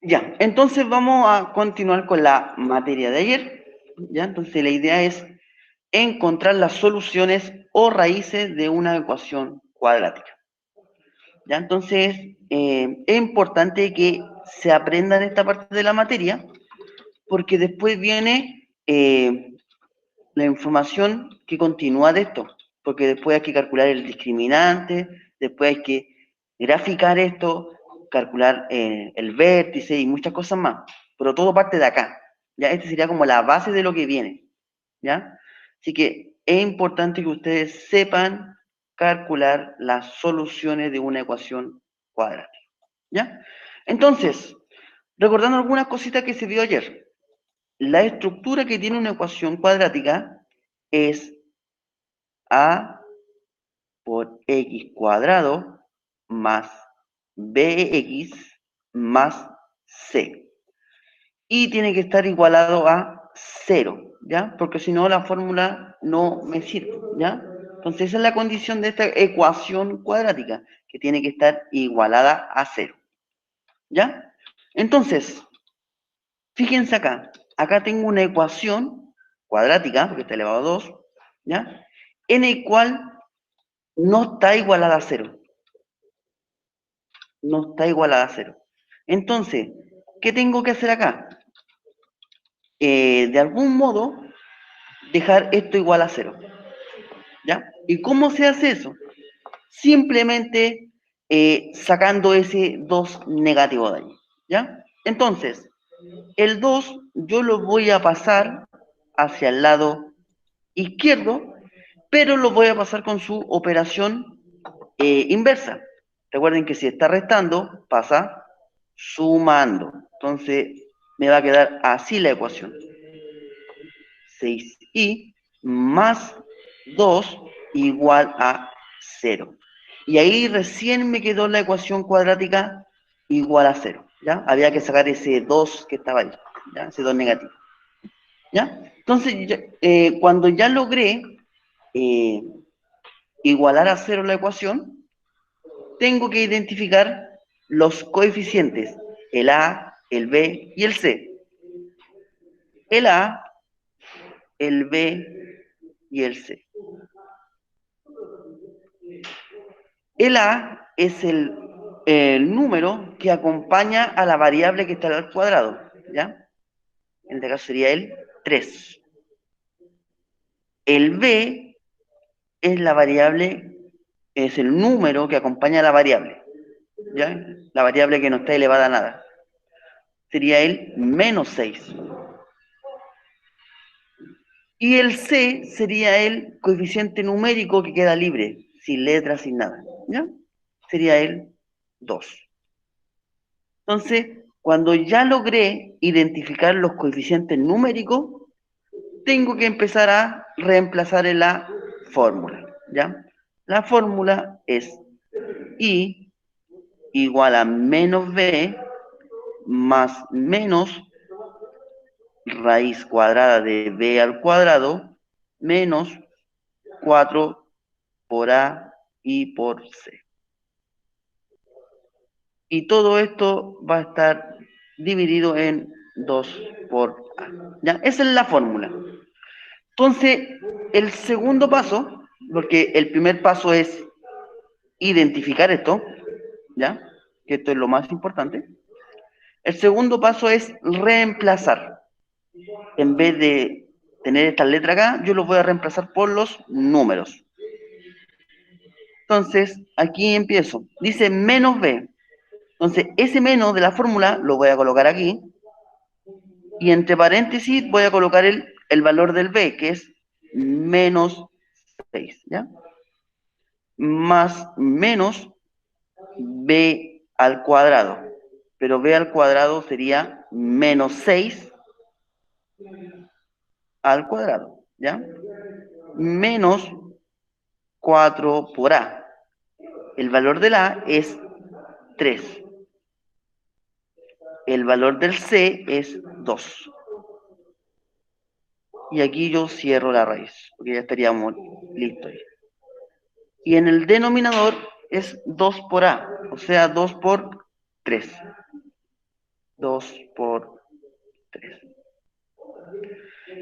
Ya, entonces vamos a continuar con la materia de ayer. Ya, entonces la idea es encontrar las soluciones o raíces de una ecuación cuadrática. Ya, entonces es importante que se aprenda en esta parte de la materia porque después viene la información que continúa de esto, porque después hay que calcular el discriminante, después hay que graficar esto, calcular el vértice y muchas cosas más, pero todo parte de acá, ¿ya? Esta sería como la base de lo que viene, ¿ya? Así que es importante que ustedes sepan calcular las soluciones de una ecuación cuadrática, ¿ya? Entonces, recordando algunas cositas que se vio ayer, la estructura que tiene una ecuación cuadrática es a por x cuadrado más bx más c. Y tiene que estar igualado a 0, ¿ya? Porque si no, la fórmula no me sirve, ¿ya? Entonces, esa es la condición de esta ecuación cuadrática, que tiene que estar igualada a 0, ¿ya? Entonces, fíjense acá. Acá tengo una ecuación cuadrática, porque está elevado a 2, ¿ya? En el cual no está igualada a 0. No está igualada a 0. Entonces, ¿qué tengo que hacer acá? De algún modo, dejar esto igual a 0. ¿Ya? ¿Y cómo se hace eso? Simplemente sacando ese 2 negativo de ahí. ¿Ya? Entonces, el 2 yo lo voy a pasar hacia el lado izquierdo, pero lo voy a pasar con su operación inversa. Recuerden que si está restando, pasa sumando. Entonces, me va a quedar así la ecuación. 6i más 2 igual a 0. Y ahí recién me quedó la ecuación cuadrática igual a 0. ¿Ya? Había que sacar ese 2 que estaba ahí, ¿ya? Ese 2 negativo. ¿Ya? Entonces, cuando ya logré eh, igualar a 0 la ecuación, tengo que identificar los coeficientes, el A, el B y el C. El A, el B y el C. El A es el número que acompaña a la variable que está al cuadrado, ¿ya? En este caso sería el 3. El B es la variable, es el número que acompaña a la variable, ¿ya? La variable que no está elevada a nada. Sería el menos 6. Y el C sería el coeficiente numérico que queda libre, sin letras, sin nada, ¿ya? Sería el 2. Entonces, cuando ya logré identificar los coeficientes numéricos, tengo que empezar a reemplazar en la fórmula, ¿ya? La fórmula es I igual a menos B más menos raíz cuadrada de B al cuadrado menos 4 por A y por C. Y todo esto va a estar dividido en 2 por A. ¿Ya? Esa es la fórmula. Entonces, el segundo paso, porque el primer paso es identificar esto, ¿ya? Que esto es lo más importante. El segundo paso es reemplazar. En vez de tener esta letra acá, yo los voy a reemplazar por los números. Entonces, aquí empiezo. Dice menos B. Entonces, ese menos de la fórmula lo voy a colocar aquí. Y entre paréntesis voy a colocar el valor del B, que es menos 6, ¿ya? Más menos B al cuadrado. Pero B al cuadrado sería menos 6 al cuadrado, ¿ya? Menos 4 por A. El valor del A es 3. El valor del C es 2. Y aquí yo cierro la raíz, porque ya estaríamos listos. Y en el denominador es 2 por A, o sea, 2 por 3. 2 por 3.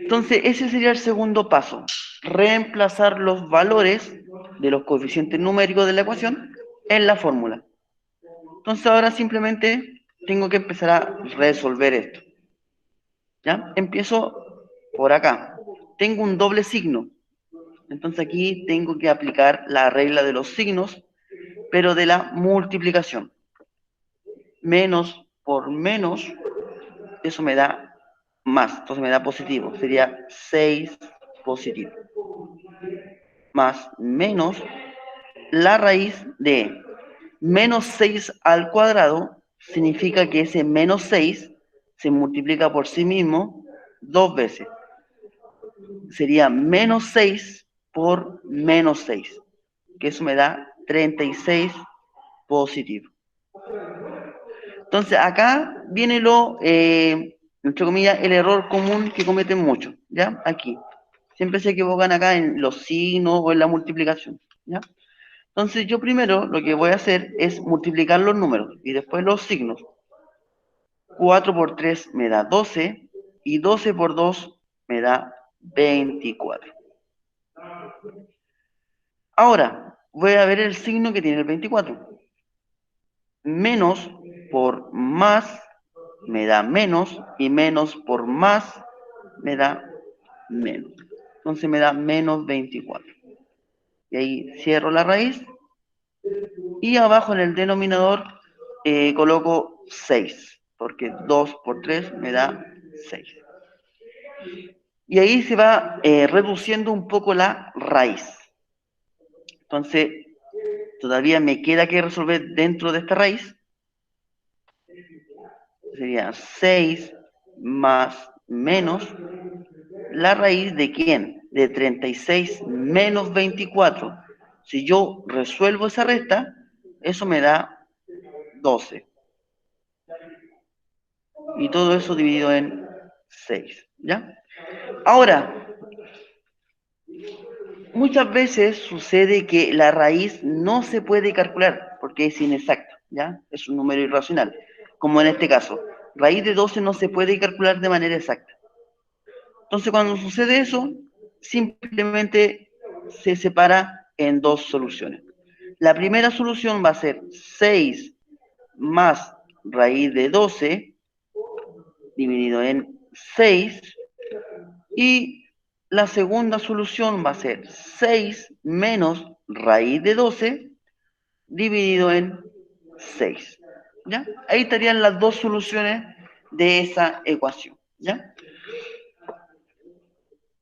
Entonces, ese sería el segundo paso. Reemplazar los valores de los coeficientes numéricos de la ecuación en la fórmula. Entonces, ahora simplemente tengo que empezar a resolver esto. ¿Ya? Empiezo por acá. Tengo un doble signo. Entonces, aquí tengo que aplicar la regla de los signos, pero de la multiplicación. Menos por menos, eso me da más, entonces me da positivo, sería 6 positivo. Más menos la raíz de menos 6 al cuadrado, significa que ese menos 6 se multiplica por sí mismo 2 veces. Sería menos 6 por menos 6, que eso me da 36 positivo. Entonces, acá viene entre comillas, el error común que cometen muchos, ¿ya? Aquí. Siempre se equivocan acá en los signos o en la multiplicación, ¿ya? Entonces, yo primero lo que voy a hacer es multiplicar los números y después los signos. 4 por 3 me da 12 y 12 por 2 me da 24. Ahora, voy a ver el signo que tiene el 24. Menos por más me da menos y menos por más me da menos. Entonces me da menos 24. Y ahí cierro la raíz y abajo en el denominador coloco 6, porque 2 por 3 me da 6. Y ahí se va reduciendo un poco la raíz. Entonces, todavía me queda que resolver dentro de esta raíz. Sería 6 más menos la raíz de ¿quién? De 36 menos 24. Si yo resuelvo esa resta, eso me da 12. Y todo eso dividido en 6. ¿Ya? Ahora, muchas veces sucede que la raíz no se puede calcular porque es inexacta, ¿ya? Es un número irracional. Como en este caso, raíz de 12 no se puede calcular de manera exacta. Entonces, cuando sucede eso, simplemente se separa en dos soluciones. La primera solución va a ser 6 más raíz de 12 dividido en 6, y la segunda solución va a ser 6 menos raíz de 12 dividido en 6. ¿Ya? Ahí estarían las dos soluciones de esa ecuación. ¿Ya?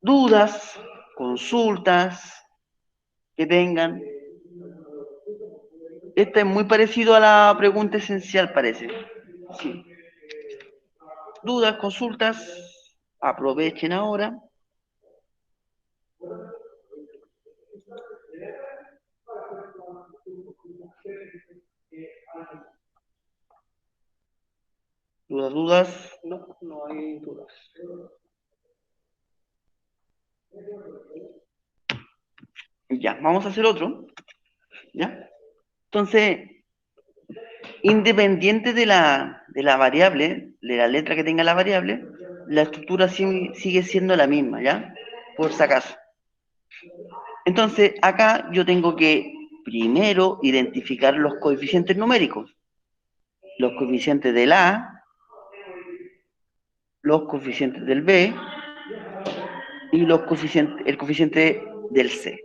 Dudas, consultas que tengan. Este es muy parecido a la pregunta esencial, parece. Sí. Dudas, consultas, aprovechen ahora. ¿Dudas, dudas? No, no hay dudas. Ya, vamos a hacer otro. ¿Ya? Entonces, independiente de la variable, de la letra que tenga la variable, la estructura sigue siendo la misma, ¿ya? Por si acaso. Entonces, acá yo tengo que primero identificar los coeficientes numéricos. Los coeficientes del A, los coeficientes del B y el coeficiente del C.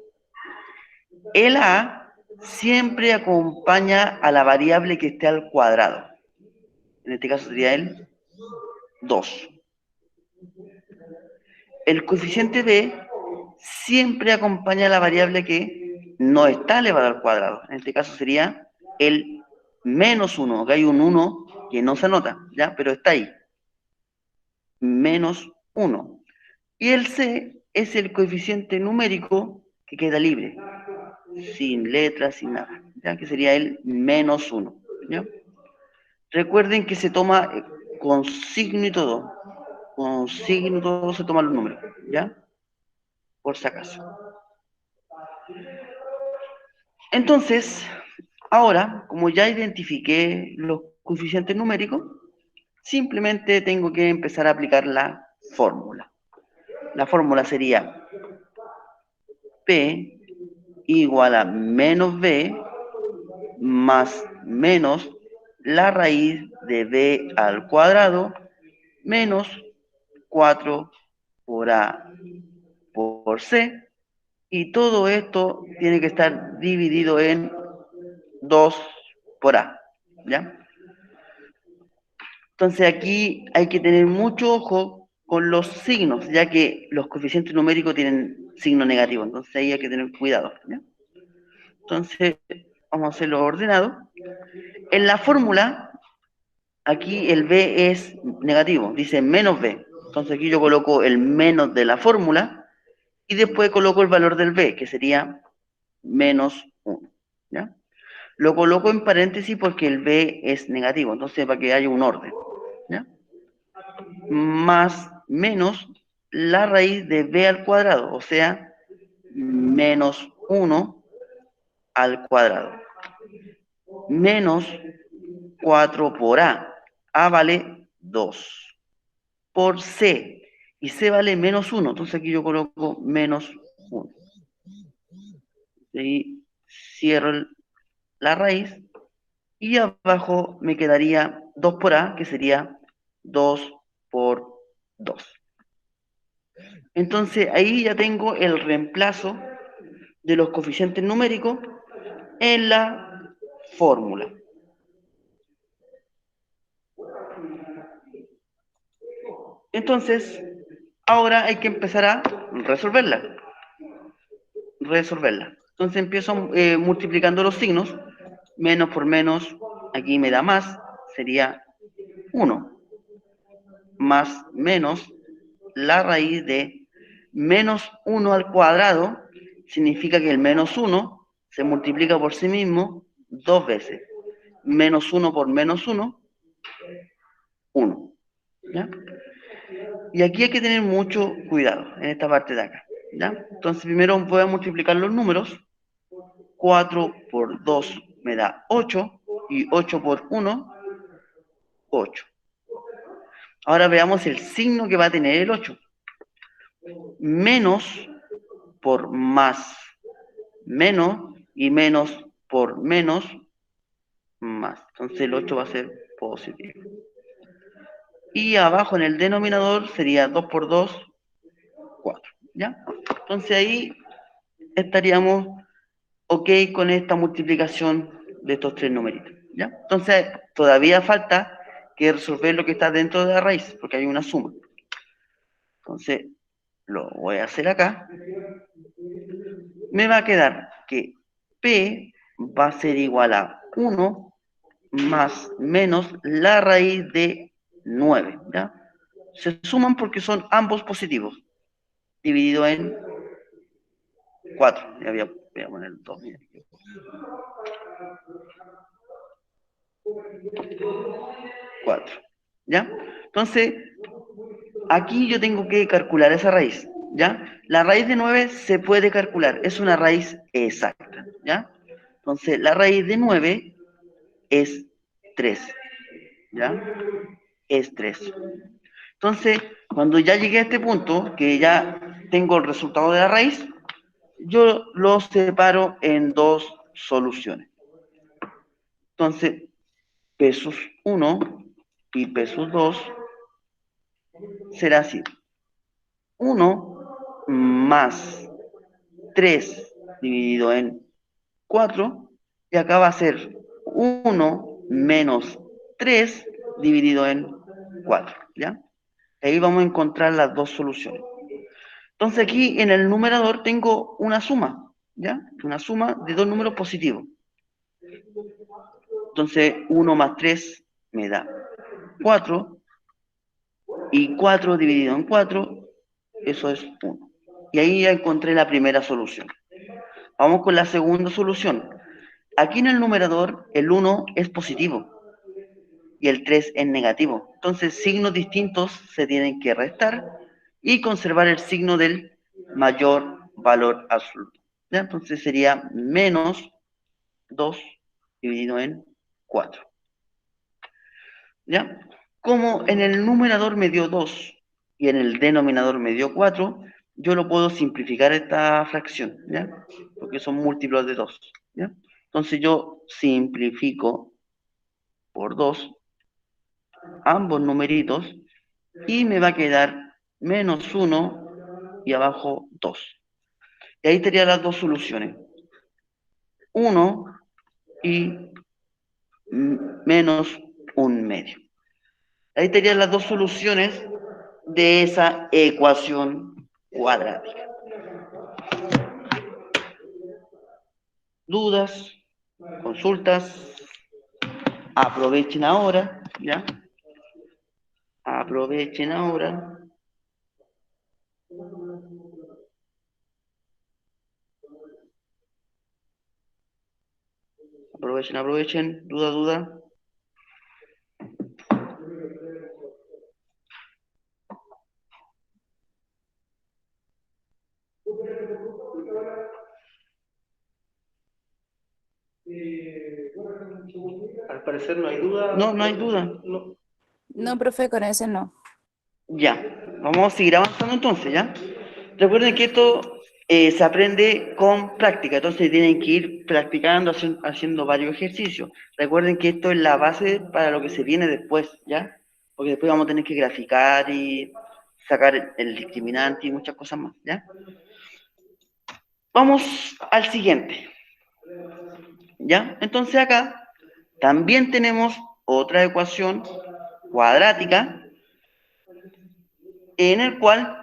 El A siempre acompaña a la variable que esté al cuadrado. En este caso sería el 2. El coeficiente B siempre acompaña a la variable que no está elevada al cuadrado. En este caso sería el menos 1. Acá hay un 1 que no se anota, ¿ya? Pero está ahí. Menos 1. Y el C es el coeficiente numérico que queda libre, sin letras, sin nada, ¿ya? Que sería el menos 1. ¿Ya? Recuerden que se toma con signo y todo. Con signo y todo se toman los números, ¿ya? Por si acaso. Entonces, ahora, como ya identifiqué los coeficientes numéricos, simplemente tengo que empezar a aplicar la fórmula. La fórmula sería P igual a menos B más menos la raíz de B al cuadrado menos 4 por A por C, y todo esto tiene que estar dividido en 2 por A, ¿ya? Entonces aquí hay que tener mucho ojo con los signos, ya que los coeficientes numéricos tienen signo negativo, entonces ahí hay que tener cuidado, ¿ya? Entonces vamos a hacerlo ordenado. En la fórmula, aquí el B es negativo, dice menos B, entonces aquí yo coloco el menos de la fórmula y después coloco el valor del B, que sería menos 1, ¿ya? Lo coloco en paréntesis porque el B es negativo, entonces para que haya un orden, ¿ya? Más menos la raíz de B al cuadrado, o sea, menos 1 al cuadrado, menos 4 por A. A vale 2 por C, y C vale menos 1, entonces aquí yo coloco menos 1. Y cierro la raíz, y abajo me quedaría 2 por A, que sería 2 por 2. Entonces ahí ya tengo el reemplazo de los coeficientes numéricos en la fórmula. Entonces, ahora hay que empezar a resolverla. Entonces empiezo multiplicando los signos. Menos por menos, aquí me da más, sería 1. Más menos la raíz de menos 1 al cuadrado, significa que el menos 1 se multiplica por sí mismo 2 veces. Menos 1 por menos 1, 1. ¿Ya? Y aquí hay que tener mucho cuidado en esta parte de acá, ¿ya? Entonces primero voy a multiplicar los números. 4 por 2 me da 8, y 8 por 1, 8. Ahora veamos el signo que va a tener el 8. Menos por más, menos, y menos por menos, más. Entonces el 8 va a ser positivo. Y abajo en el denominador sería 2 por 2, 4. ¿Ya? Entonces ahí estaríamos ok con esta multiplicación de estos tres numeritos. ¿Ya? Entonces todavía falta que resolver lo que está dentro de la raíz, porque hay una suma. Entonces lo voy a hacer acá. Me va a quedar que P va a ser igual a 1 más menos la raíz de 9, ¿ya? Se suman porque son ambos positivos, dividido en 4. Ya voy a poner 2. 4. ¿Ya? Entonces, aquí yo tengo que calcular esa raíz, ¿ya? La raíz de 9 se puede calcular, es una raíz exacta, ¿ya? Entonces, la raíz de 9 es 3, ¿ya? Es 3. Entonces, cuando ya llegué a este punto, que ya tengo el resultado de la raíz, yo lo separo en dos soluciones. Entonces, P sus 1 y P sus 2 será así. 1 más 3 dividido en 4, y acá va a ser 1 menos 3 dividido en 4, ¿ya? Ahí vamos a encontrar las dos soluciones. Entonces aquí en el numerador tengo una suma, ¿ya? Una suma de dos números positivos. Entonces 1 más 3 me da 4, y 4 dividido en 4, eso es 1. Y ahí ya encontré la primera solución. Vamos con la segunda solución. Aquí en el numerador el 1 es positivo y el 3 es negativo. Entonces signos distintos se tienen que restar y conservar el signo del mayor valor absoluto. ¿Ya? Entonces sería menos 2 dividido en 4. ¿Ya? Como en el numerador me dio 2 y en el denominador me dio 4, yo lo puedo simplificar esta fracción, ¿ya? Porque son múltiplos de 2, ¿ya? Entonces yo simplifico por 2 ambos numeritos y me va a quedar menos 1 y abajo 2. Y ahí estarían las dos soluciones. 1 y menos 1/2. Ahí estarían las dos soluciones de esa ecuación cuadrática. ¿Dudas? ¿Consultas? Aprovechen ahora, ¿ya? Aprovechen ahora. Aprovechen. Duda. Al parecer no hay duda. No hay duda. No, profe, con ese no. Ya, vamos a seguir avanzando entonces, ¿ya? Recuerden que esto se aprende con práctica, entonces tienen que ir practicando, haciendo varios ejercicios. Recuerden que esto es la base para lo que se viene después, ¿ya? Porque después vamos a tener que graficar y sacar el discriminante y muchas cosas más, ¿ya? Vamos al siguiente, ¿ya? Entonces acá también tenemos otra ecuación cuadrática en el cual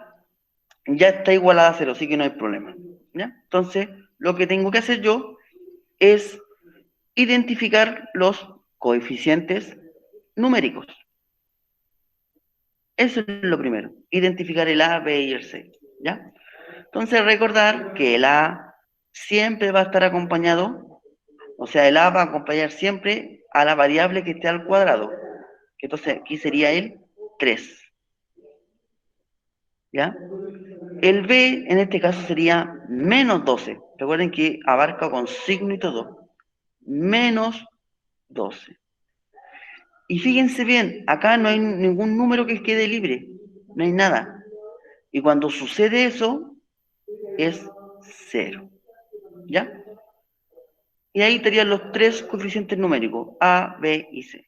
ya está igualada a 0, así que no hay problema, ¿ya? Entonces, lo que tengo que hacer yo es identificar los coeficientes numéricos. Eso es lo primero, identificar el A, B y el C, ¿ya? Entonces, recordar que el A siempre va a estar acompañado, o sea, el A va a acompañar siempre a la variable que esté al cuadrado, que entonces aquí sería el 3, ¿ya? El B en este caso sería menos 12. Recuerden que abarca con signo y todo. Menos 12. Y fíjense bien, acá no hay ningún número que quede libre. No hay nada. Y cuando sucede eso, es 0. ¿Ya? Y ahí estarían los tres coeficientes numéricos, A, B y C.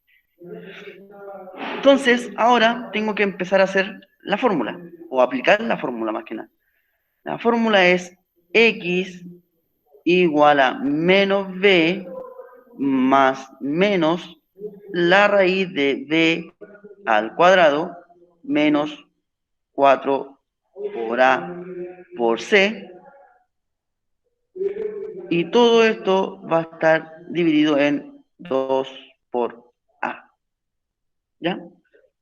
Entonces, ahora tengo que empezar a hacer la fórmula, o aplicar la fórmula más que nada. La fórmula es X igual a menos B más menos la raíz de B al cuadrado menos 4 por A por C, y todo esto va a estar dividido en 2 por A. ¿Ya?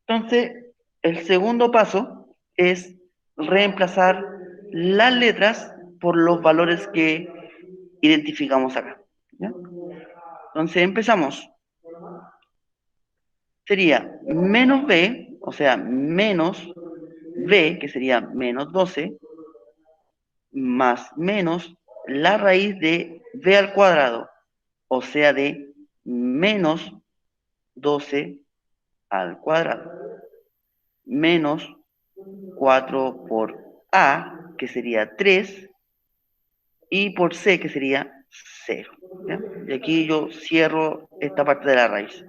Entonces, el segundo paso es reemplazar las letras por los valores que identificamos acá. ¿Ya? Entonces empezamos. Sería menos B, o sea, menos B, que sería menos 12, más menos la raíz de B al cuadrado, o sea, de menos 12 al cuadrado, menos 4 por A, que sería 3, y por C, que sería 0. ¿Ya? Y aquí yo cierro esta parte de la raíz.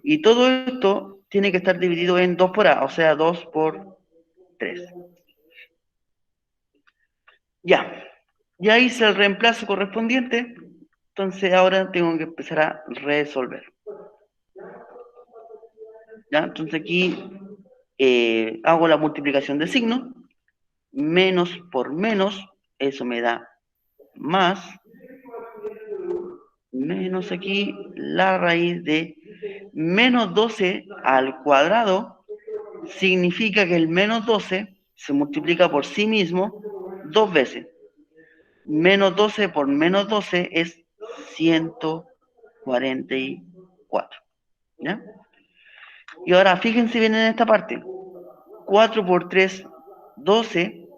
Y todo esto tiene que estar dividido en 2 por A, o sea, 2 por 3. Ya, ya hice el reemplazo correspondiente, entonces ahora tengo que empezar a resolver. ¿Ya? Entonces aquí hago la multiplicación de signos, menos por menos, eso me da más, menos aquí la raíz de menos 12 al cuadrado, significa que el menos 12 se multiplica por sí mismo 2 veces. Menos 12 por menos 12 es 144. ¿Ya? Y ahora fíjense bien en esta parte. 4 por 3, 12,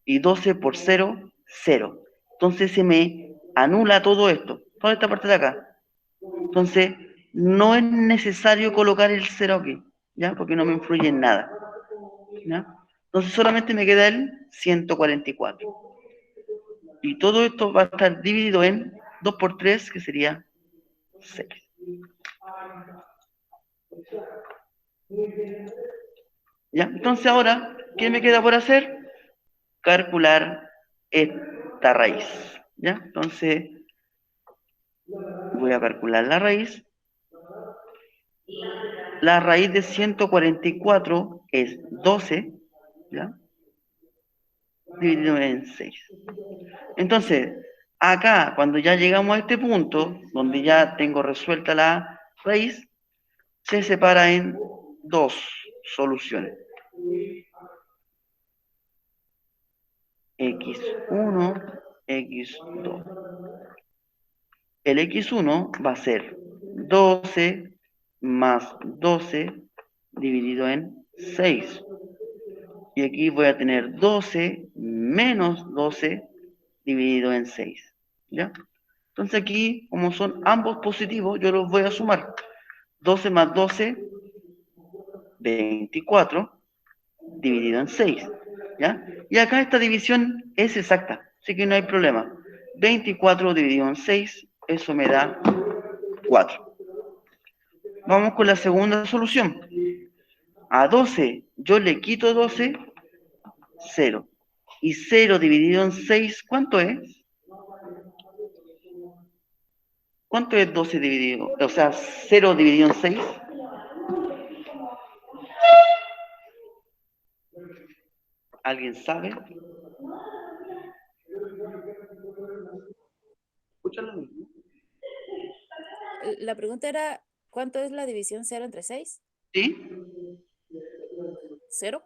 y 12 por 0, 0. Entonces se me anula todo esto, toda esta parte de acá. Entonces, no es necesario colocar el 0 aquí. ¿ya? Porque no me influye en nada, ¿ya? Entonces solamente me queda el 144. Y todo esto va a estar dividido en 2 por 3, que sería 6. ¿Ya? Entonces ahora, ¿qué me queda por hacer? Calcular esta raíz, ¿ya? Entonces, voy a calcular la raíz. La raíz de 144 es 12, ¿ya? Dividido en 6. Entonces, acá, cuando ya llegamos a este punto, donde ya tengo resuelta la raíz, se separa en dos soluciones. X1, X2. El X1 va a ser 12 más 12 dividido en 6. Y aquí voy a tener 12 menos 12 dividido en 6. ¿Ya? Entonces aquí, como son ambos positivos, yo los voy a sumar. 12 más 12, 24, dividido en 6. ¿Ya? Y acá esta división es exacta, así que no hay problema. 24 dividido en 6, eso me da 4. Vamos con la segunda solución. A 12 yo le quito 12, 0. Y 0 dividido en 6, ¿cuánto es? ¿Cuánto es 12 dividido? O sea, 0 dividido en 6. ¿Alguien sabe? Escúchalo. La pregunta era, ¿cuánto es la división 0 entre 6? ¿Sí? 0.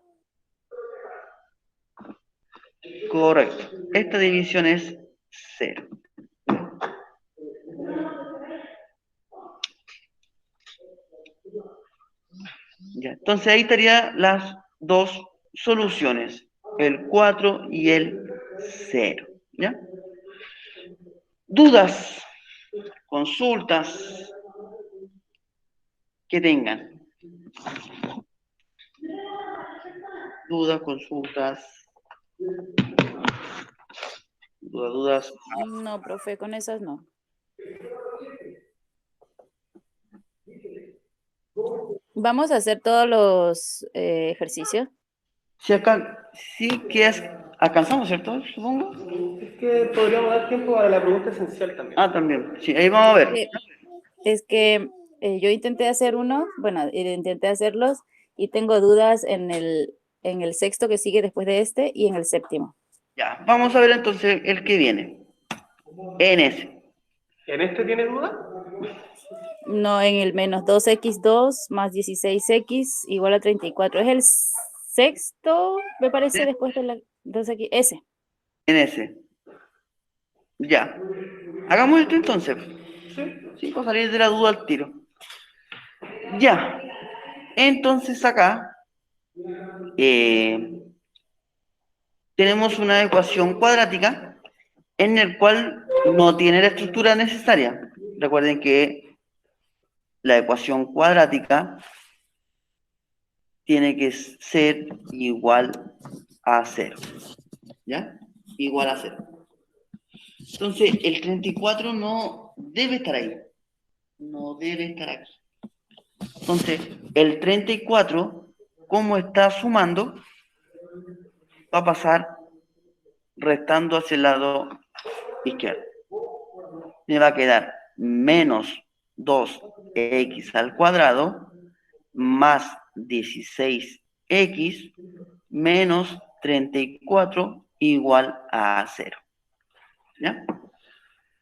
Correcto. Esta división es 0. Ya, entonces ahí estarían las dos soluciones, el 4 y el 0. ¿Ya? Dudas, consultas que tengan. Dudas, consultas, dudas. No, profe, con esas no. Vamos a hacer todos los ejercicios. Si acá, sí que alcanzamos, ¿cierto? Supongo. Es que podríamos dar tiempo para la pregunta esencial también. Ah, también. Sí, ahí vamos a ver. Es que yo intenté hacer uno, bueno, intenté hacerlos y tengo dudas en el sexto que sigue después de este y en el séptimo. Ya, vamos a ver entonces el que viene. En ese. ¿En este tiene duda? No, en el menos 2x2 más 16x igual a 34. Es el sexto, me parece, ¿Sí? después de la 2x. Ese. En ese. Ya. Hagamos esto entonces. Sí, para salir de la duda al tiro. Ya. Entonces acá tenemos una ecuación cuadrática en el cual no tiene la estructura necesaria. Recuerden que la ecuación cuadrática tiene que ser igual a 0. ¿Ya? Igual a 0. Entonces, el 34 no debe estar ahí. No debe estar aquí. Entonces, el 34, como está sumando, va a pasar restando hacia el lado izquierdo. Me va a quedar menos 2x al cuadrado más 16x menos 34 igual a 0. ¿Ya?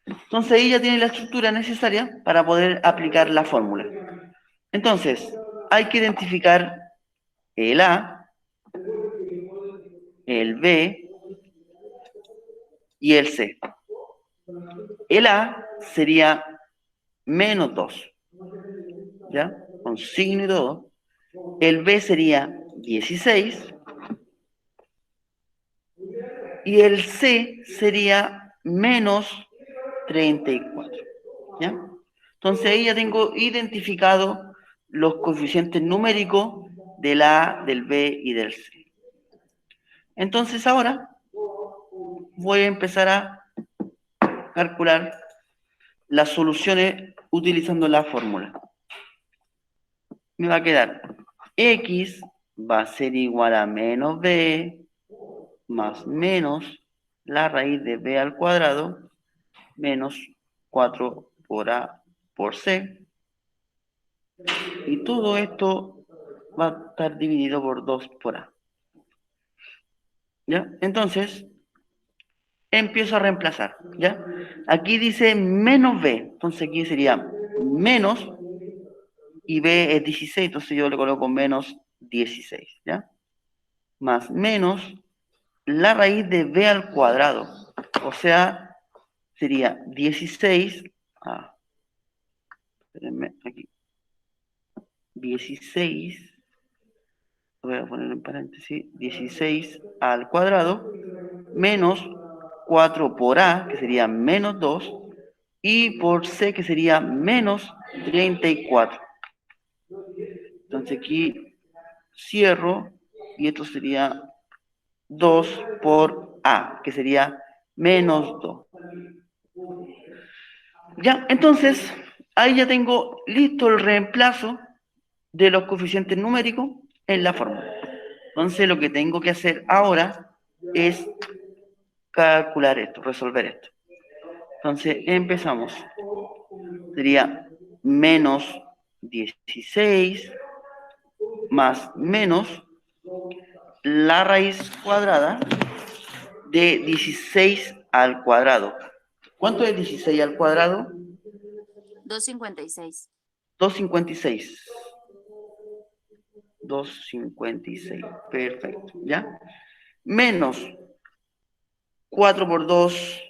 Entonces ahí ya tiene la estructura necesaria para poder aplicar la fórmula. Entonces, hay que identificar el A, el B y el C. El A sería menos 2, ¿ya? Con signo y todo. El B sería 16 y el C sería menos 34, ¿ya? Entonces ahí ya tengo identificado los coeficientes numéricos del A, del B y del C. Entonces ahora voy a empezar a calcular las soluciones utilizando la fórmula. Me va a quedar X va a ser igual a menos B más menos la raíz de B al cuadrado menos 4 por A por C. Y todo esto va a estar dividido por 2 por A. ¿Ya? Entonces, empiezo a reemplazar. ¿Ya? Aquí dice menos B. Entonces aquí sería menos, y B es 16, entonces yo le coloco menos 16. ¿Ya? Más menos la raíz de B al cuadrado. O sea, sería 16. Espérenme, aquí. 16. Voy a poner en paréntesis. 16 al cuadrado menos 4 por A, que sería menos 2, y por C, que sería menos 34. Entonces aquí cierro, y esto sería 2 por A, que sería menos 2. Ya, entonces, ahí ya tengo listo el reemplazo de los coeficientes numéricos en la fórmula. Entonces, lo que tengo que hacer ahora es calcular esto, resolver esto. Entonces, empezamos. Sería menos 16 más menos la raíz cuadrada de 16 al cuadrado. ¿Cuánto es 16 al cuadrado? 256. 256. 256. Perfecto. ¿Ya? Menos 4 por 2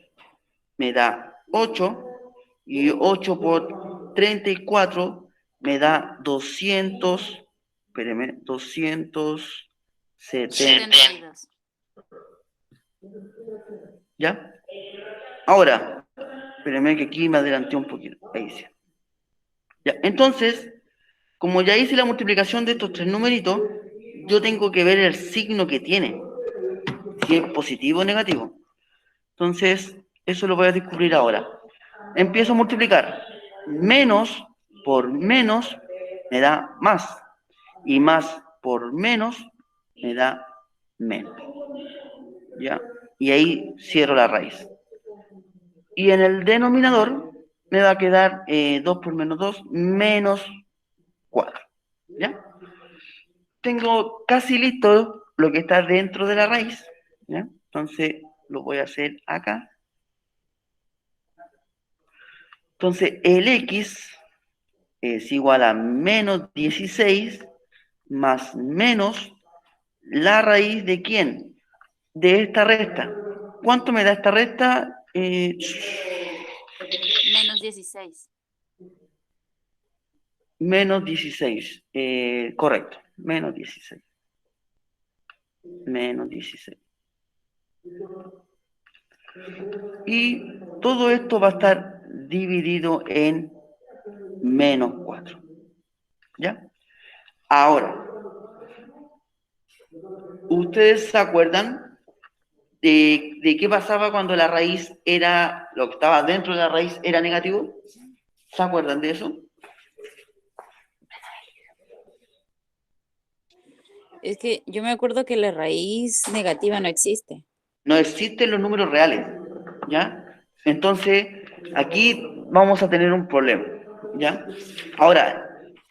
me da 8. Y 8 por 34 me da 200. Espéreme, 270. ¿Ya? Ahora, espérame que aquí me adelanté un poquito. Ahí sí. Ya, entonces, como ya hice la multiplicación de estos tres numeritos, yo tengo que ver el signo que tiene, si es positivo o negativo. Entonces, eso lo voy a descubrir ahora. Empiezo a multiplicar. Menos por menos me da más. Y más por menos me da menos. ¿Ya? Y ahí cierro la raíz. Y en el denominador me va a quedar 2 por menos 2, menos 4. ¿Ya? Tengo casi listo lo que está dentro de la raíz. ¿Ya? Entonces lo voy a hacer acá. Entonces el X es igual a menos 16 más menos la raíz de ¿quién? De esta resta. ¿Cuánto me da esta resta? Menos 16. Menos 16. Correcto. Menos 16. Menos 16. Y todo esto va a estar dividido en menos 4. ¿Ya? Ahora, ¿ustedes se acuerdan de qué pasaba cuando la raíz era, lo que estaba dentro de la raíz era negativo? ¿Se acuerdan de eso? Es que yo me acuerdo que la raíz negativa no existe. No existen los números reales, ¿ya? Entonces, aquí vamos a tener un problema, ¿ya? Ahora,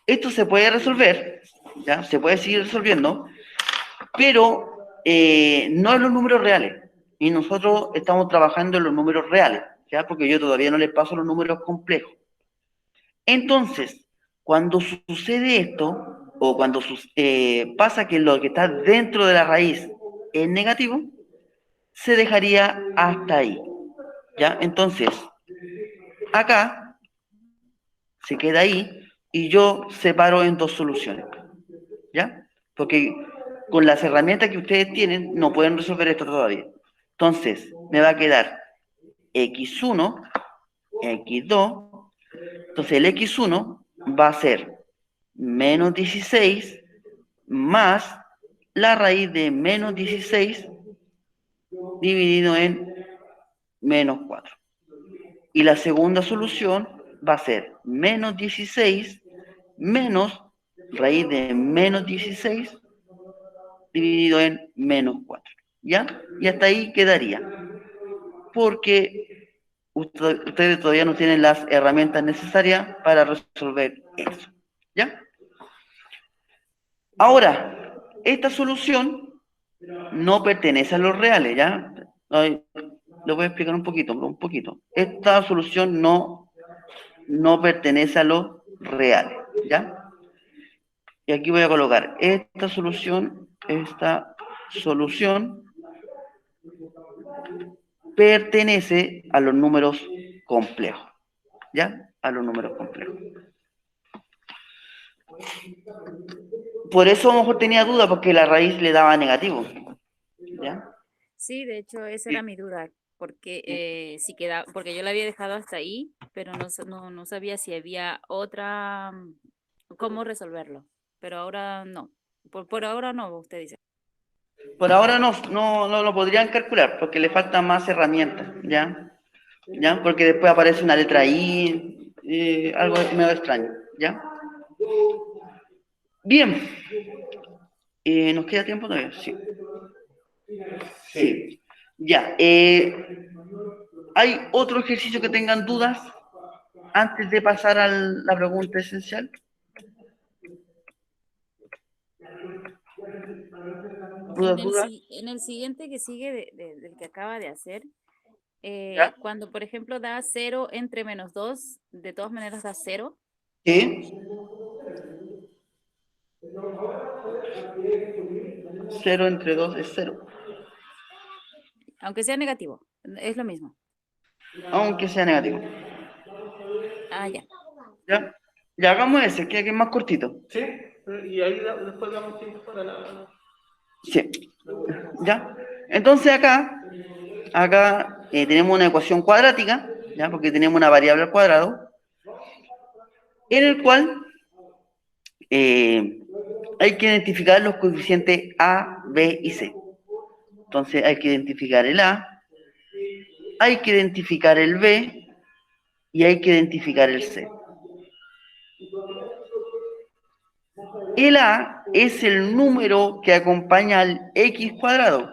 esto se puede resolver, ¿ya? Se puede seguir resolviendo, pero no en los números reales. Y nosotros estamos trabajando en los números reales, ¿ya? Porque yo todavía no les paso los números complejos. Entonces, cuando sucede esto, o cuando pasa que lo que está dentro de la raíz es negativo, se dejaría hasta ahí. ¿Ya? Entonces, acá se queda ahí y yo separo en dos soluciones. ¿Ya? Porque con las herramientas que ustedes tienen no pueden resolver esto todavía. Entonces, me va a quedar x1, x2. Entonces, el x1 va a ser menos 16 más la raíz de menos 16 dividido en menos 4. Y la segunda solución va a ser menos 16 menos raíz de menos 16 dividido en menos 4. ¿Ya? Y hasta ahí quedaría. Porque ustedes todavía no tienen las herramientas necesarias para resolver eso. ¿Ya? Ahora, esta solución no pertenece a los reales, ¿ya? Lo voy a explicar un poquito. Esta solución no pertenece a los reales, ¿ya? Y aquí voy a colocar esta solución pertenece a los números complejos, ¿ya? A los números complejos. Por eso a lo mejor tenía duda, porque la raíz le daba negativo, ¿ya? Sí, de hecho, esa era mi duda, porque si queda, porque yo la había dejado hasta ahí, pero no sabía si había otra, cómo resolverlo. Pero ahora no. Por ahora no, usted dice. Por ahora no lo podrían calcular, porque le faltan más herramientas, ¿ya? ¿Ya? Porque después aparece una letra I, algo medio extraño, ¿ya? Bien. ¿Nos queda tiempo todavía? Sí. Sí. Ya. ¿Hay otro ejercicio que tengan dudas antes de pasar a la pregunta esencial? ¿Dudas? En el siguiente que sigue del que acaba de hacer, ¿Ya? cuando por ejemplo da 0 entre menos 2, de todas maneras da 0, Sí. 0 entre 2 es 0. aunque sea negativo, es lo mismo. Aunque sea negativo. Ah, ya. ¿Ya? Ya hagamos ese, que es más cortito. ¿Sí? Y ahí después damos tiempo para la... Sí. ¿Ya? Entonces acá tenemos una ecuación cuadrática, ¿ya? Porque tenemos una variable al cuadrado, en el cual hay que identificar los coeficientes A, B y C. Entonces hay que identificar el A, hay que identificar el B y hay que identificar el C. El A es el número que acompaña al X cuadrado.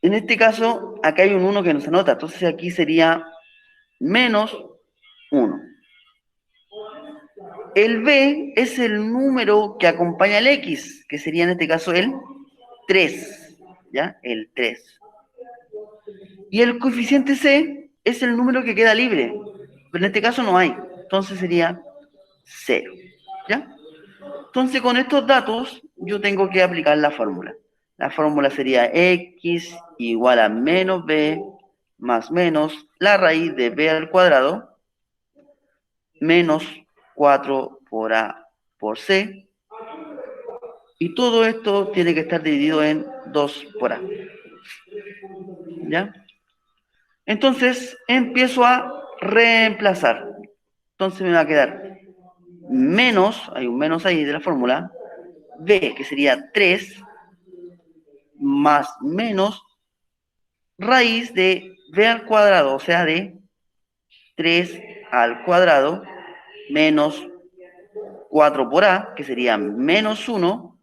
En este caso, acá hay un 1 que no se anota, entonces aquí sería menos 1. El B es el número que acompaña al X, que sería en este caso el 3, ¿ya? El 3. Y el coeficiente C es el número que queda libre, pero en este caso no hay, entonces sería 0, ¿ya? Entonces con estos datos yo tengo que aplicar la fórmula. La fórmula sería X igual a menos B más menos la raíz de B al cuadrado menos 4 por A por C. Y todo esto tiene que estar dividido en 2 por A. ¿Ya? Entonces empiezo a reemplazar. Entonces me va a quedar menos, hay un menos ahí de la fórmula, B, que sería 3, más menos raíz de B al cuadrado, o sea, de 3 al cuadrado, menos 4 por A, que sería menos 1,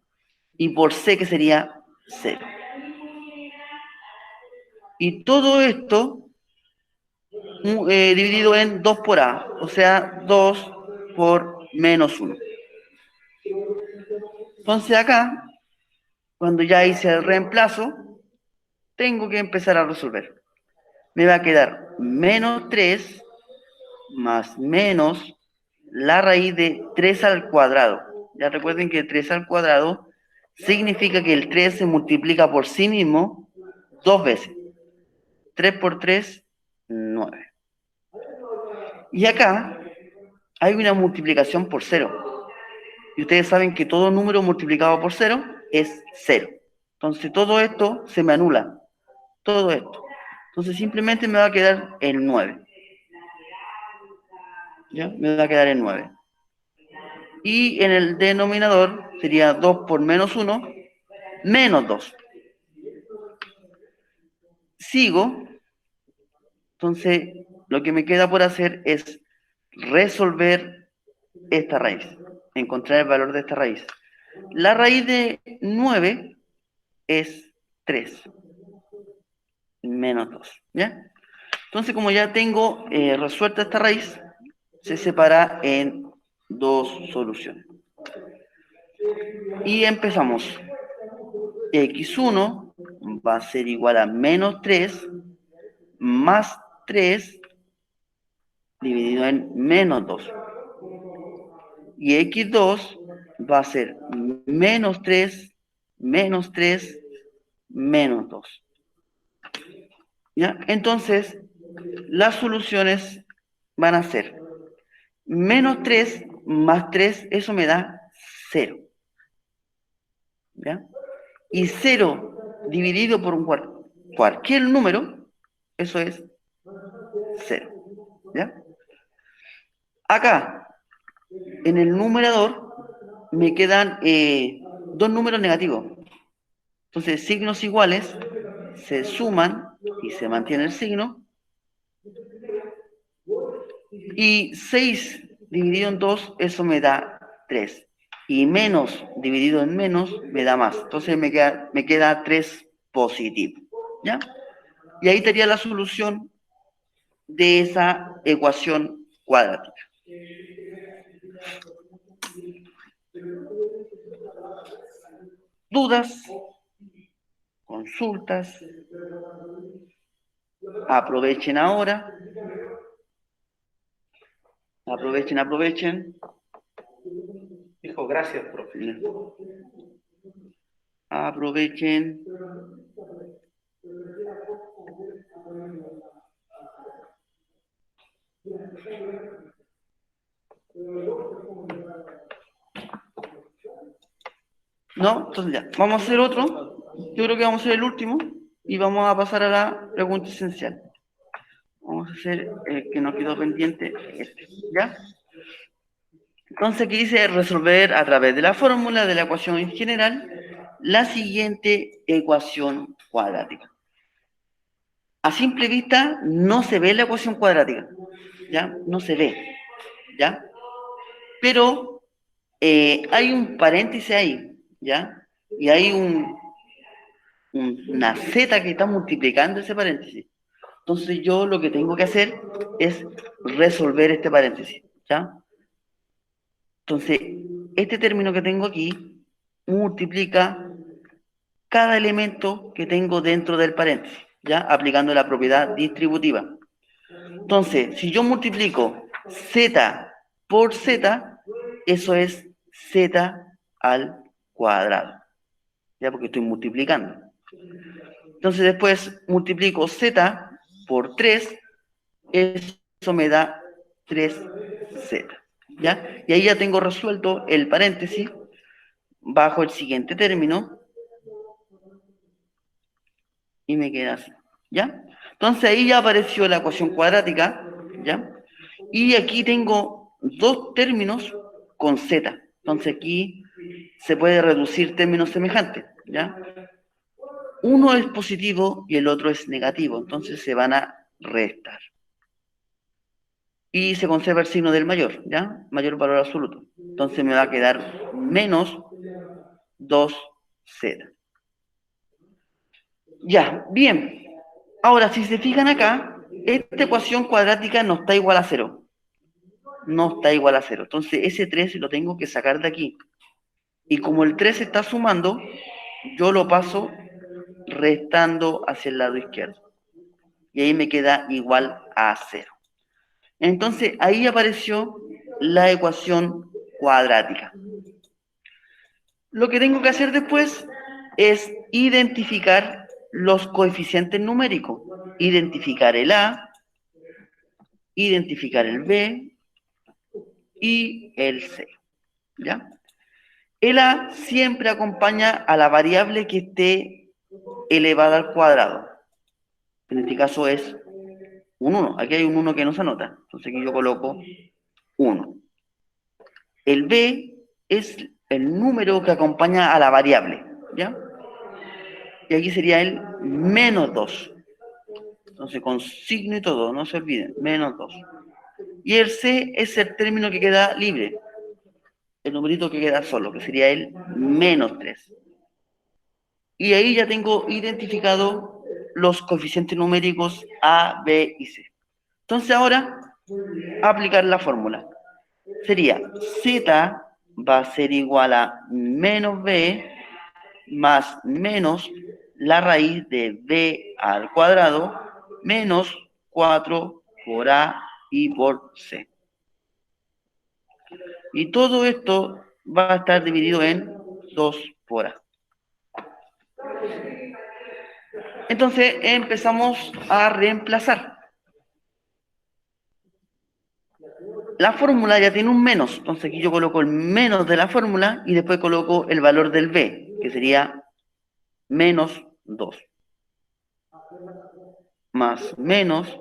y por C, que sería 0. Y todo esto dividido en 2 por A, o sea, 2 por menos 1. Entonces acá, cuando ya hice el reemplazo, tengo que empezar a resolver. Me va a quedar menos 3 más menos la raíz de 3 al cuadrado. Ya recuerden que 3 al cuadrado significa que el 3 se multiplica por sí mismo 2 veces. 3 por 3, 9. Y acá hay una multiplicación por 0. Y ustedes saben que todo número multiplicado por 0 es 0. Entonces todo esto se me anula. Todo esto. Entonces simplemente me va a quedar el 9. ¿Ya? Me va a quedar el 9. Y en el denominador sería 2 por menos 1, menos 2. Sigo. Entonces, lo que me queda por hacer es resolver esta raíz, encontrar el valor de esta raíz. La raíz de 9 es 3, menos 2, ¿ya? Entonces, como ya tengo resuelta esta raíz, se separa en dos soluciones. Y empezamos. X1 va a ser igual a menos 3 más 3 dividido en menos 2. Y X2 va a ser menos 3, menos 3, menos 2. ¿Ya? Entonces, las soluciones van a ser menos 3 más 3, eso me da 0. ¿Ya? Y 0 dividido por cualquier número, eso es 0. ¿Ya? Acá, en el numerador, me quedan dos números negativos. Entonces, signos iguales se suman y se mantiene el signo. Y 6 dividido en 2, eso me da 3. Y menos dividido en menos me da más. Entonces me queda 3 positivo. ¿Ya? Y ahí estaría la solución de esa ecuación cuadrática. ¿Dudas? ¿Consultas? Aprovechen ahora. Aprovechen. Dijo, gracias, profe. Aprovechen. ¿No? Entonces ya, vamos a hacer otro. Yo creo que vamos a hacer el último y vamos a pasar a la pregunta esencial. Vamos a hacer el que nos quedó pendiente, este, ¿ya? Entonces aquí dice resolver a través de la fórmula de la ecuación en general la siguiente ecuación cuadrática. A simple vista no se ve la ecuación cuadrática, ¿ya? No se ve, ¿ya? Pero hay un paréntesis ahí, ¿ya? Y hay una z que está multiplicando ese paréntesis. Entonces yo lo que tengo que hacer es resolver este paréntesis, ¿ya? Entonces, este término que tengo aquí multiplica cada elemento que tengo dentro del paréntesis, ¿ya? Aplicando la propiedad distributiva. Entonces, si yo multiplico z por z, eso es z al cuadrado, ¿ya? Porque estoy multiplicando. Entonces después multiplico z por 3, eso me da 3z, ¿ya? Y ahí ya tengo resuelto el paréntesis bajo el siguiente término y me queda así, ¿ya? Entonces ahí ya apareció la ecuación cuadrática, ¿ya? Y aquí tengo dos términos con z. Entonces aquí se puede reducir términos semejantes, ¿ya? Uno es positivo y el otro es negativo, entonces se van a restar. Y se conserva el signo del mayor, ¿ya? Mayor valor absoluto. Entonces me va a quedar menos 2z. Ya, bien. Ahora, si se fijan acá, esta ecuación cuadrática no está igual a 0. No está igual a 0. Entonces ese 3 lo tengo que sacar de aquí. Y como el 3 está sumando, yo lo paso restando hacia el lado izquierdo. Y ahí me queda igual a 0. Entonces ahí apareció la ecuación cuadrática. Lo que tengo que hacer después es identificar los coeficientes numéricos. Identificar el A, identificar el B y el C. ¿Ya? El A siempre acompaña a la variable que esté elevada al cuadrado. En este caso es un 1. Aquí hay un 1 que no se anota. Entonces aquí yo coloco 1. El B es el número que acompaña a la variable, ¿ya? Y aquí sería el menos 2. Entonces, con signo y todo, no se olviden, menos 2. Y el C es el término que queda libre, el numerito que queda solo, que sería el menos 3. Y ahí ya tengo identificado los coeficientes numéricos A, B y C. Entonces ahora, aplicar la fórmula. Sería Z va a ser igual a menos B más menos la raíz de B al cuadrado menos 4 por A y por C. Y todo esto va a estar dividido en 2 por A. Entonces empezamos a reemplazar. La fórmula ya tiene un menos, entonces aquí yo coloco el menos de la fórmula y después coloco el valor del B, que sería menos 2. Más menos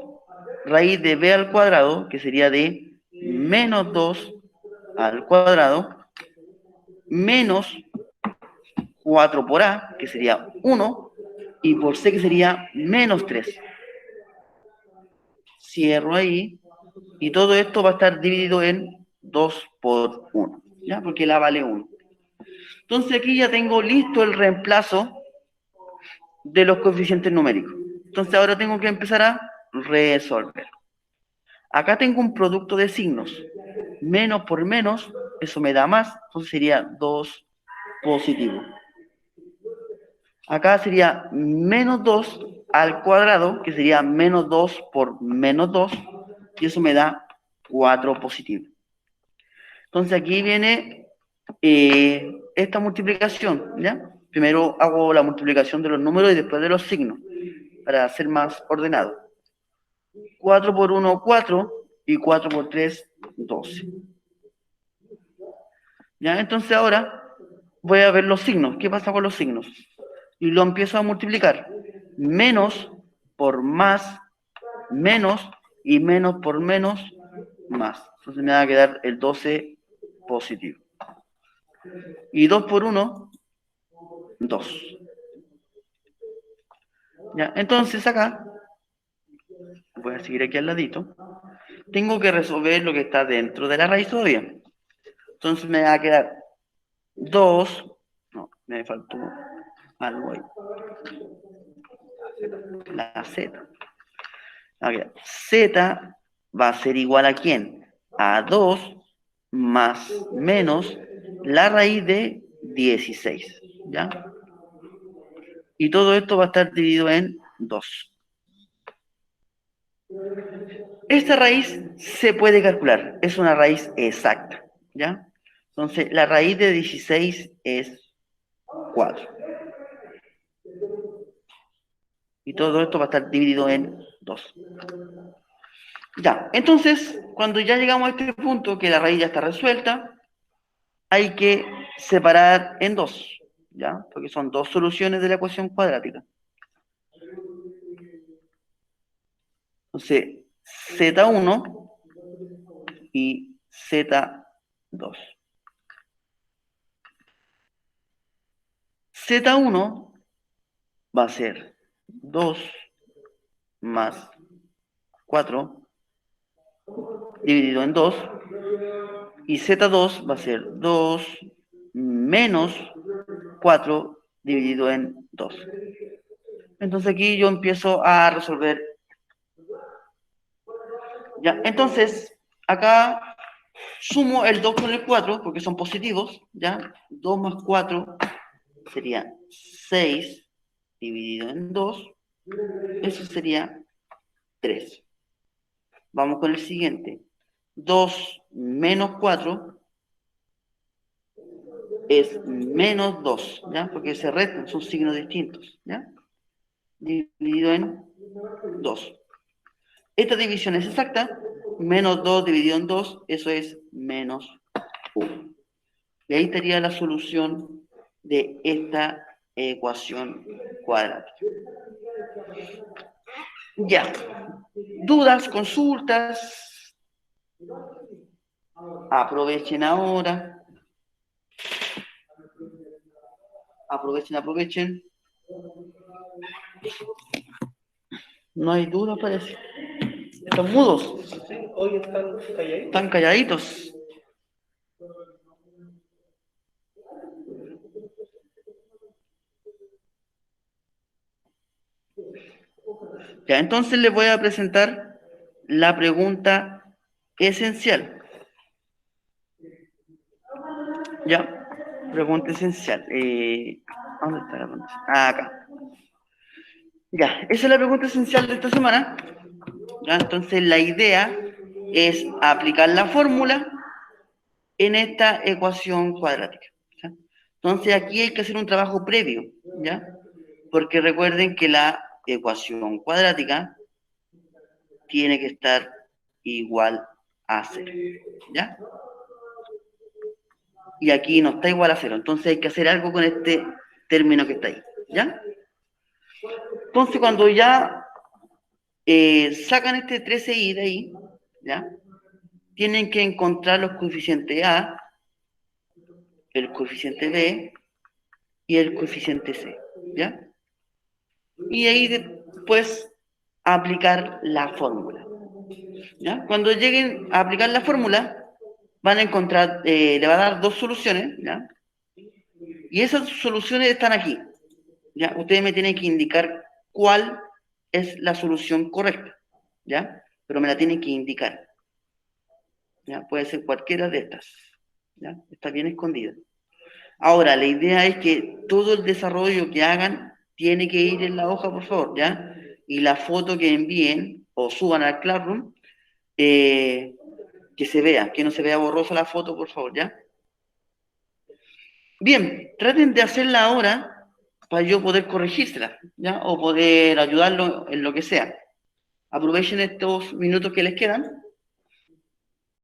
raíz de B al cuadrado, que sería de menos 2 al cuadrado, menos 4 por A, que sería 1, y por C, que sería menos 3. Cierro ahí, y todo esto va a estar dividido en 2 por 1, ¿ya? Porque la vale 1. Entonces aquí ya tengo listo el reemplazo de los coeficientes numéricos. Entonces ahora tengo que empezar a resolver. Acá tengo un producto de signos. Menos por menos, eso me da más, entonces sería 2 positivo. Acá sería menos 2 al cuadrado, que sería menos 2 por menos 2, y eso me da 4 positivo. Entonces aquí viene esta multiplicación, ¿ya? Primero hago la multiplicación de los números y después de los signos, para ser más ordenado. 4 por 1, 4, y 4 por 3, 12. ¿Ya? Entonces ahora voy a ver los signos. ¿Qué pasa con los signos? Y lo empiezo a multiplicar. Menos por más, menos, y menos por menos, más. Entonces me va a quedar el 12 positivo. Y 2 por 1, 2. ¿Ya? Entonces acá, voy a seguir aquí al ladito, tengo que resolver lo que está dentro de la raíz todavía. Entonces me va a quedar 2, no, me faltó algo ahí. La Z. Okay. Z va a ser igual a ¿quién? A 2 más menos la raíz de 16, ¿ya? Y todo esto va a estar dividido en 2. Esta raíz se puede calcular, es una raíz exacta, ¿ya? Entonces, la raíz de 16 es 4. Y todo esto va a estar dividido en 2. Ya, entonces, cuando ya llegamos a este punto, que la raíz ya está resuelta, hay que separar en 2, ¿ya? Porque son 2 soluciones de la ecuación cuadrática. Entonces, Z1 y Z2. Z1 va a ser 2 más 4 dividido en 2, y Z2 va a ser 2 menos 4 dividido en 2. Entonces aquí yo empiezo a resolver. Ya, entonces, acá sumo el 2 con el 4, porque son positivos, ¿ya? 2 más 4 sería 6 dividido en 2, eso sería 3. Vamos con el siguiente. 2 menos 4 es menos 2, ¿ya? Porque se restan, son signos distintos, ¿ya? Dividido en 2. Esta división es exacta, menos 2 dividido en 2, eso es menos 1. Y ahí estaría la solución de esta ecuación cuadrática. Ya. ¿Dudas, consultas? Aprovechen ahora. Aprovechen, aprovechen. No hay duda, parece. Están mudos, Sí, hoy están calladitos. están calladitos. Ya, entonces les voy a presentar la pregunta esencial. Ya, pregunta esencial. ¿Dónde está la pregunta? Ah, acá. Ya, esa es la pregunta esencial de esta semana. Ya, entonces la idea es aplicar la fórmula en esta ecuación cuadrática. ¿Ya? Entonces aquí hay que hacer un trabajo previo, ¿ya? Porque recuerden que la ecuación cuadrática tiene que estar igual a 0, ¿ya? Y aquí no está igual a 0, entonces hay que hacer algo con este término que está ahí, ¿ya? Entonces cuando ya sacan este 13i de ahí, ¿ya? Tienen que encontrar los coeficientes a, el coeficiente b y el coeficiente c, ¿ya? Y ahí después aplicar la fórmula, ¿ya? Cuando lleguen a aplicar la fórmula, van a encontrar, le va a dar dos soluciones, ¿ya? Y esas soluciones están aquí, ¿ya? Ustedes me tienen que indicar cuál es la solución correcta, ¿ya? Pero me la tienen que indicar, ¿ya? Puede ser cualquiera de estas, ¿ya? Está bien escondida. Ahora, la idea es que todo el desarrollo que hagan tiene que ir en la hoja, por favor, ¿ya? Y la foto que envíen o suban al Classroom, que se vea, que no se vea borrosa la foto, por favor, ¿ya? Bien, traten de hacerla ahora para yo poder corregírsela, ¿ya? O poder ayudarlo en lo que sea. Aprovechen estos minutos que les quedan